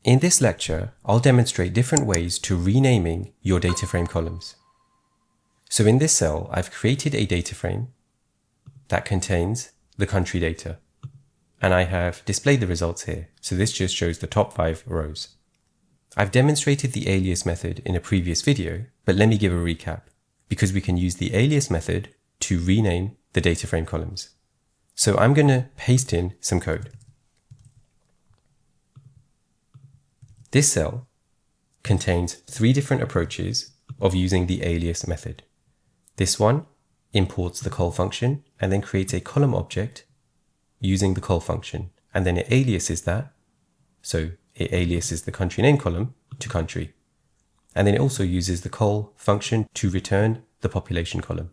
In this lecture, I'll demonstrate different ways to renaming your data frame columns. So in this cell, I've created a data frame that contains the country data, and I have displayed the results here. So this just shows the top 5 rows. I've demonstrated the alias method in a previous video, but let me give a recap, because we can use the alias method to rename the data frame columns. So I'm going to paste in some code. This cell contains 3 different approaches of using the alias method. This one imports the call function and then creates a column object using the call function, and then it aliases that. So it aliases the country name column to country. And then it also uses the call function to return the population column.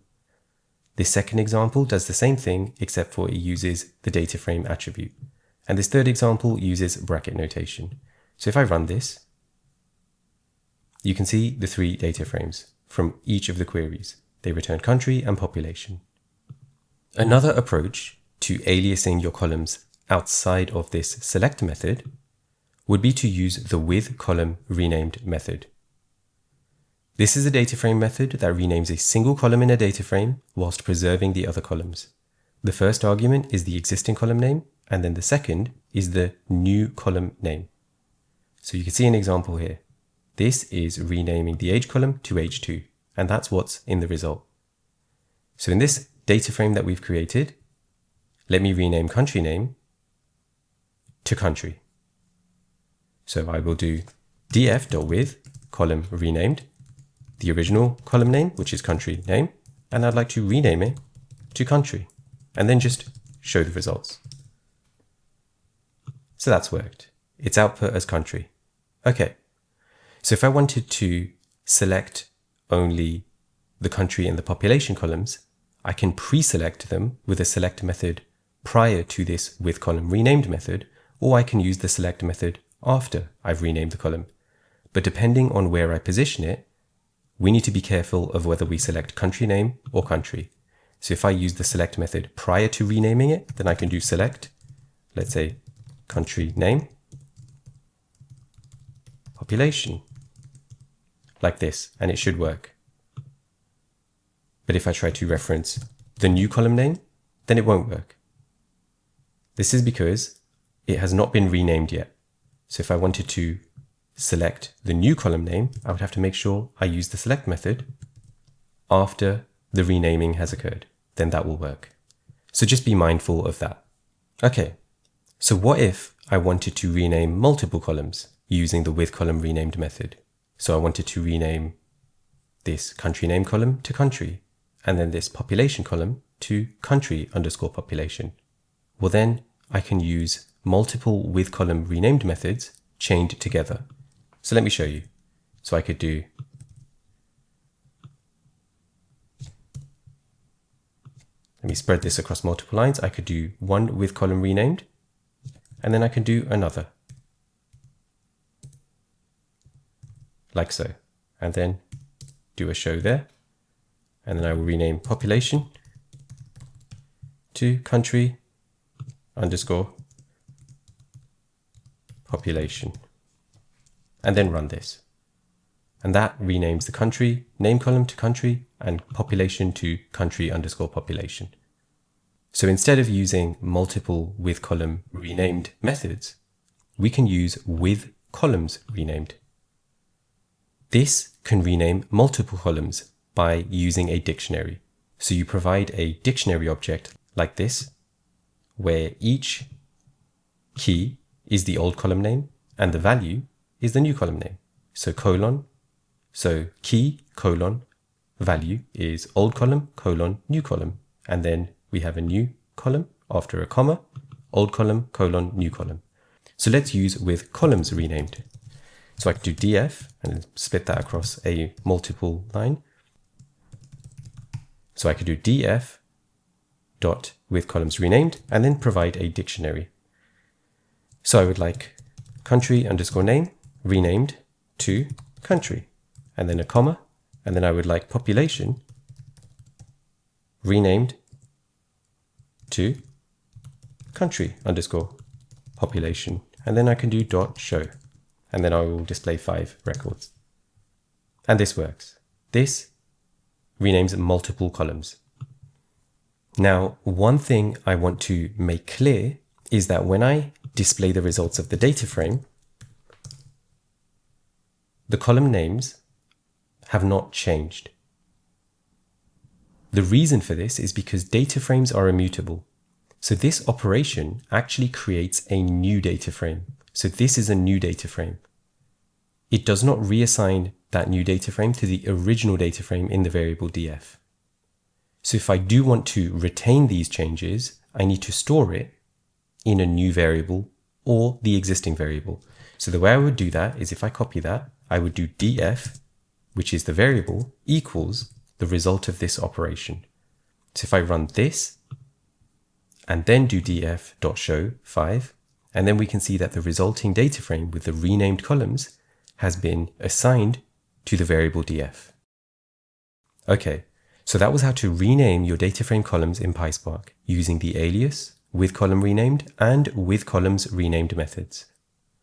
This second example does the same thing, except for it uses the data frame attribute. And this third example uses bracket notation. So if I run this, you can see the 3 data frames from each of the queries. They return country and population. Another approach to aliasing your columns outside of this select method would be to use the withColumnRenamed method. This is a data frame method that renames a single column in a data frame whilst preserving the other columns. The first argument is the existing column name, and then the second is the new column name. So you can see an example here. This is renaming the age column to age 2, and that's what's in the result. So in this data frame that we've created, let me rename country name to country. So I will do df.withColumnRenamed, the original column name, which is country name, and I'd like to rename it to country, and then just show the results. So that's worked. It's output as country. Okay, so if I wanted to select only the country and the population columns, I can pre-select them with a select method prior to this withColumnRenamed method, or I can use the select method after I've renamed the column. But depending on where I position it, we need to be careful of whether we select country name or country. So if I use the select method prior to renaming it, then I can do select, let's say country name, population, like this, and it should work. But if I try to reference the new column name, then it won't work. This is because it has not been renamed yet. So if I wanted to select the new column name, I would have to make sure I use the select method after the renaming has occurred. Then that will work. So just be mindful of that. Okay, so what if I wanted to rename multiple columns using the withColumnRenamed method? So I wanted to rename this country name column to country, and then this population column to country_population. Well, then I can use multiple withColumnRenamed methods chained together. So let me show you. So I could do let me spread this across multiple lines. I could do one withColumnRenamed, and then I can do another, like so, and then do a show there, and then I will rename population to country_population, and then run this. And that renames the country name column to country and population to country_population. So instead of using multiple withColumnRenamed methods, we can use withColumnsRenamed. This can rename multiple columns by using a dictionary. So you provide a dictionary object like this, where each key is the old column name and the value is the new column name. So key, value is old column, new column. And then we have a new column after a comma, old column, new column. So let's use withColumnsRenamed. So I can do df and split that across a multiple line. So I could do df dot withColumnsRenamed and then provide a dictionary. So I would like country_name renamed to country, and then a comma, and then I would like population renamed to country_population, and then I can do dot show, and then I will display 5 records. And this works. This renames multiple columns. Now, one thing I want to make clear is that when I display the results of the data frame, the column names have not changed. The reason for this is because data frames are immutable. So this operation actually creates a new data frame. So this is a new data frame. It does not reassign that new data frame to the original data frame in the variable df. So if I do want to retain these changes, I need to store it in a new variable or the existing variable. So the way I would do that is if I copy that, I would do df, which is the variable, equals the result of this operation. So if I run this and then do df.show 5, and then we can see that the resulting data frame with the renamed columns has been assigned to the variable df. Okay, so that was how to rename your data frame columns in PySpark using the alias, withColumnRenamed, and withColumnsRenamed methods.